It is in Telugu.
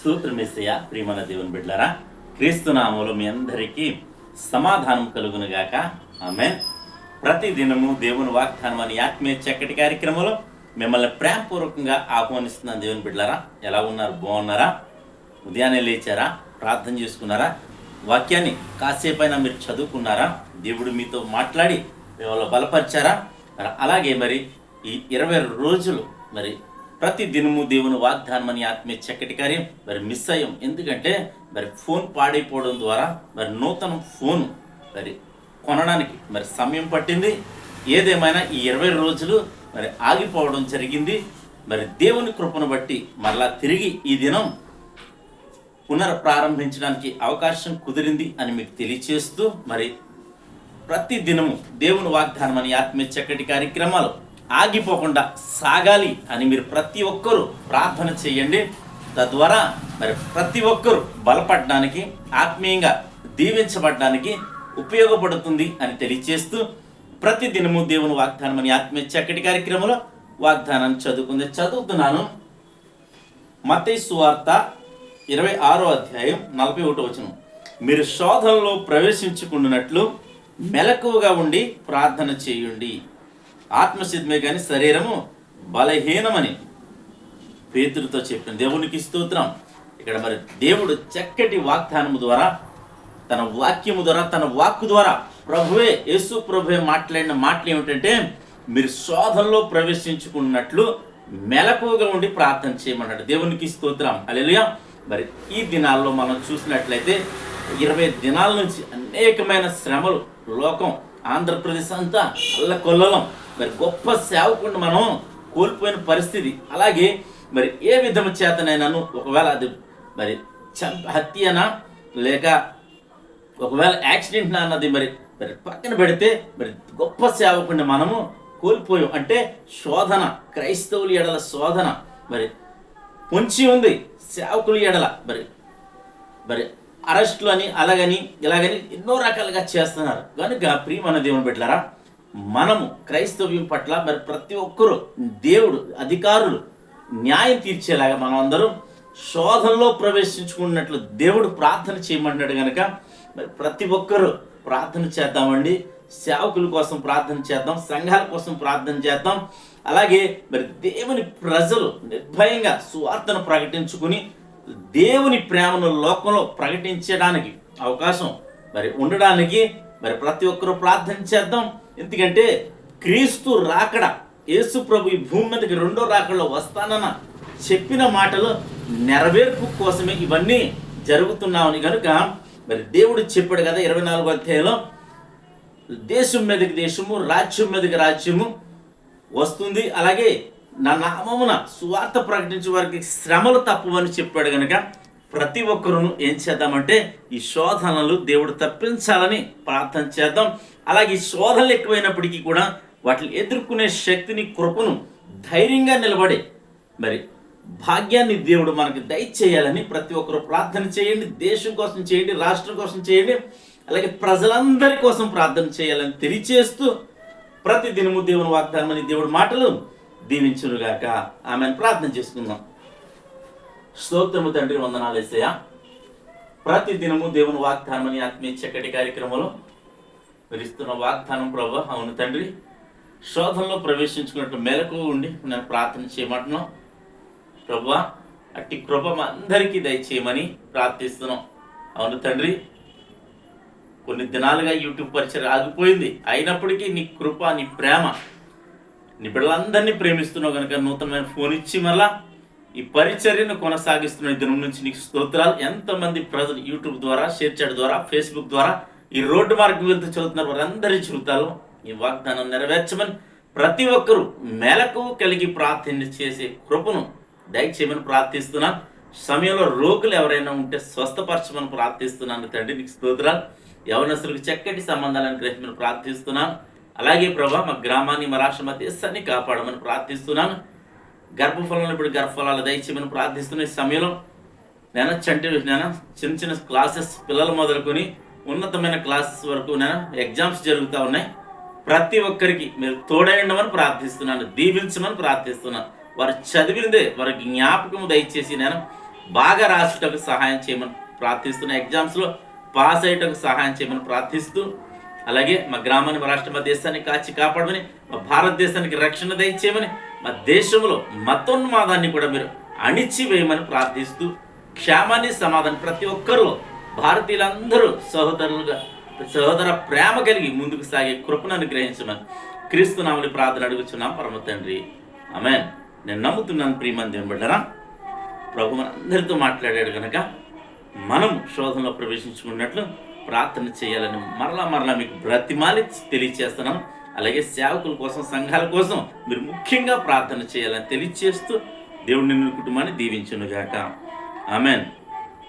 స్తోత్రమేసయ్య. ప్రియమైన దేవుని బిడ్డలారా, క్రీస్తు నామములో మీ అందరికీ సమాధానం కలుగునుగాక. ఆమేన్. ప్రతి దినము దేవుని వాగ్దానం అనే ఆత్మీయ చక్కటి కార్యక్రమంలో మిమ్మల్ని ప్రేమపూర్వకంగా ఆహ్వానిస్తున్నాను. దేవుని బిడ్డలారా, ఎలా ఉన్నారు? బాగున్నారా? ఉదయాన్నే లేచారా? ప్రార్థన చేసుకున్నారా? వాక్యాన్ని కాసేపైనా మీరు చదువుకున్నారా? దేవుడు మీతో మాట్లాడి మిమ్మల్ని బలపరిచారా? అలాగే మరి ఈ 20 రోజులు మరి ప్రతి దినము దేవుని వాగ్దానం అని ఆత్మీయ చక్కటి కార్యం మరి మిస్ అయ్యాం. ఎందుకంటే మరి ఫోన్ పాడైపోవడం ద్వారా మరి నూతన ఫోన్ మరి కొనడానికి మరి సమయం పట్టింది. ఏదేమైనా ఈ 20 రోజులు మరి ఆగిపోవడం జరిగింది. మరి దేవుని కృపను బట్టి మరలా తిరిగి ఈ దినం పునఃప్రారంభించడానికి అవకాశం కుదిరింది అని మీకు తెలియచేస్తూ మరి ప్రతి దినము దేవుని వాగ్దానం అని ఆత్మీయ చక్కటి కార్యక్రమాలు ఆగిపోకుండా సాగాలి అని మీరు ప్రతి ఒక్కరూ ప్రార్థన చేయండి. తద్వారా మరి ప్రతి ఒక్కరూ బలపడడానికి, ఆత్మీయంగా దీవించబడడానికి ఉపయోగపడుతుంది అని తెలియచేస్తూ ప్రతి దినము దేవుని వాగ్దానం అని ఆత్మీయ చక్కటి కార్యక్రమంలో వాగ్దానాన్ని చదువుతున్నాను. మత్తయి సువార్త 26వ అధ్యాయం 41వ వచనం. మీరు శోధనలో ప్రవేశించుకున్నట్లు మెలకువగా ఉండి ప్రార్థన చేయండి. ఆత్మసిద్ధమే కానీ శరీరము బలహీనమని పేతురుతో చెప్పిన దేవునికి స్తోత్రం. ఇక్కడ మరి దేవుడు చక్కటి వాగ్దానము ద్వారా, తన వాక్యము ద్వారా, తన వాక్కు ద్వారా ప్రభువే, యేసు ప్రభువే మాట్లాడిన మాటలు ఏమిటంటే, మీరు శోధనలో ప్రవేశించుకున్నట్లు మెలకువగా ఉండి ప్రార్థన చేయమన్నాడు. దేవునికి స్తోత్రం. హల్లెలూయా. మరి ఈ దినాల్లో మనం చూసినట్లయితే 20 దినాల నుంచి అనేకమైన శ్రమలు, లోకం, ఆంధ్రప్రదేశ్ అంతా అల్లకొల్లలం, మరి గొప్ప సేవకుడిని మనం కోల్పోయిన పరిస్థితి. అలాగే మరి ఏ విధము చేతనైనాను, ఒకవేళ అది మరి హత్యనా లేక ఒకవేళ యాక్సిడెంట్ అన్నది మరి మరి పక్కన పెడితే మరి గొప్ప సేవకుడిని మనము కోల్పోయాం. అంటే శోధన, క్రైస్తవుల ఎడల శోధన మరి పొంచి ఉంది. సేవకుల ఎడల మరి మరి అరెస్టులు అని అలాగని ఇలాగని ఎన్నో రకాలుగా చేస్తున్నారు. కనుక ప్రియమైన దేవుని బిడ్డలారా, మనము క్రైస్తవ్యం పట్ల మరి ప్రతి ఒక్కరూ దేవుడు, అధికారులు న్యాయం తీర్చేలాగా మనం అందరం శోధనలో ప్రవేశించుకున్నట్లు దేవుడు ప్రార్థన చేయమన్నాడు. కనుక మరి ప్రతి ఒక్కరూ ప్రార్థన చేద్దామండి. సేవకుల కోసం ప్రార్థన చేద్దాం, సంఘాల కోసం ప్రార్థన చేద్దాం. అలాగే మరి దేవుని ప్రజలు నిర్భయంగా సువార్తను ప్రకటించుకుని దేవుని ప్రేమను లోకంలో ప్రకటించడానికి అవకాశం మరి ఉండడానికి మరి ప్రతి ఒక్కరూ ప్రార్థన చేద్దాం. ఎందుకంటే క్రీస్తు రాకడ, యేసు ప్రభు ఈ భూమి మీదకి 2వ రాకడలో వస్తానన్న చెప్పిన మాటలు నెరవేర్పు కోసమే ఇవన్నీ జరుగుతున్నామని కనుక మరి దేవుడు చెప్పాడు కదా 24వ అధ్యాయంలో, దేశం మీదకి దేశము, రాజ్యం మీదకి రాజ్యము వస్తుంది, అలాగే నా నామమున సువార్త ప్రకటించే వారికి శ్రమలు తప్పవని చెప్పాడు. కనుక ప్రతి ఒక్కరూ ఏం చేద్దామంటే ఈ శోధనలు దేవుడు తప్పించాలని ప్రార్థన చేద్దాం. అలాగే ఈ శోధనలు ఎక్కువైనప్పటికీ కూడా వాటిని ఎదుర్కొనే శక్తిని, కృపను, ధైర్యంగా నిలబడే మరి భాగ్యాన్ని దేవుడు మనకి దయచేయాలని ప్రతి ఒక్కరూ ప్రార్థన చేయండి. దేశం కోసం చేయండి, రాష్ట్రం కోసం చేయండి, అలాగే ప్రజలందరి కోసం ప్రార్థన చేయాలని తెలియచేస్తూ ప్రతి దినము దేవుని వాగ్దానం అని దేవుడి మాటలు దీవించునుగాక. ఆమెను ప్రార్థన చేసుకుందాం. స్తోత్రము తండ్రి, వందనాలు యేసయ్యా. ప్రతి దినము దేవుని వాగ్దానం అని ఆత్మీయ చక్కటి కార్యక్రమంలో విరిస్తున్న వాగ్దానం ప్రభు. అవును తండ్రి, శోధనలో ప్రవేశించుకున్నట్టు మెలకు ఉండి నేను ప్రార్థన చేయమంటున్నాం ప్రభు. అట్టి కృప అందరికీ దయచేయమని ప్రార్థిస్తున్నాం. అవును తండ్రి, కొన్ని దినాలుగా యూట్యూబ్ పరిచయం ఆగిపోయింది. అయినప్పటికీ నీ కృప, నీ ప్రేమ, నీ బిడ్డలందరినీ ప్రేమిస్తున్నావు కనుక నూతనమైన ఫోన్ ఇచ్చి మళ్ళా ఈ పరిచర్యను కొనసాగిస్తున్న ఈ దినం నుంచి నీకు స్తోత్రాలు. ఎంతమంది ప్రజలు యూట్యూబ్ ద్వారా, షేర్ చాట్ ద్వారా, ఫేస్బుక్ ద్వారా ఈ రోడ్డు మార్గం వెళ్తూ చదువుతున్నారు, వారందరి జీవితాలు ఈ వాగ్దానం నెరవేర్చమని ప్రతి ఒక్కరూ మెలకు కలిగి ప్రార్థన చేసే కృపను దయచేయమని ప్రార్థిస్తున్నాను. సమయంలో రోగులు ఎవరైనా ఉంటే స్వస్థపరచమని ప్రార్థిస్తున్నాను తండ్రి. నీకు స్తోత్రాలు. యవనస్తులకు చక్కటి సంబంధాలను గ్రహించమని ప్రార్థిస్తున్నాను. అలాగే ప్రభా, మా గ్రామాన్ని, మా రాష్ట్ర, మా దేశాన్ని కాపాడమని ప్రార్థిస్తున్నాను. గర్భఫలంలో ఇప్పుడు గర్భఫలాలు దయచేయమని ప్రార్థిస్తున్న ఈ సమయంలో నేను చిన్న చిన్న క్లాసెస్ పిల్లలు మొదలుకొని ఉన్నతమైన క్లాసెస్ వరకు నేను ఎగ్జామ్స్ జరుగుతూ ఉన్నాయి. ప్రతి ఒక్కరికి మీరు తోడైండమని ప్రార్థిస్తున్నాను, దీవించమని ప్రార్థిస్తున్నాను. వారు చదివినదే వారికి జ్ఞాపకము దయచేసి నేను బాగా రాసేటకు సహాయం చేయమని ప్రార్థిస్తున్న, ఎగ్జామ్స్లో పాస్ అయ్యేటకు సహాయం చేయమని ప్రార్థిస్తూ, అలాగే మా గ్రామాన్ని, మా రాష్ట్ర, మా దేశాన్ని కాచి కాపాడమని, మా భారతదేశానికి రక్షణ దయచేయమని, మా దేశంలో మతోన్మాదాన్ని కూడా మీరు అణిచివేయమని ప్రార్థిస్తూ, క్షేమాన్ని, సమాధానం ప్రతి ఒక్కరూ భారతీయులందరూ సహోదర ప్రేమ కలిగి ముందుకు సాగే కృపను అనుగ్రహించమని క్రీస్తు నామములో ప్రార్థన అడుగుచున్నాం పరమ తండ్రి. ఆమేన్. నేను నమ్ముతున్నాను ప్రియమైన దేవుని బిడ్డలారా, ప్రభు మనందరితో మాట్లాడాడు కనుక మనం శోధనలో ప్రవేశించుకున్నట్లు ప్రార్థన చేయాలని మరలా మీకు బ్రతిమాలి తెలియచేస్తున్నాను. అలాగే సేవకుల కోసం, సంఘాల కోసం మీరు ముఖ్యంగా ప్రార్థన చేయాలని తెలియచేస్తూ దేవుడి నిన్ను కుటుంబాన్ని దీవించునుగాక. ఆమేన్.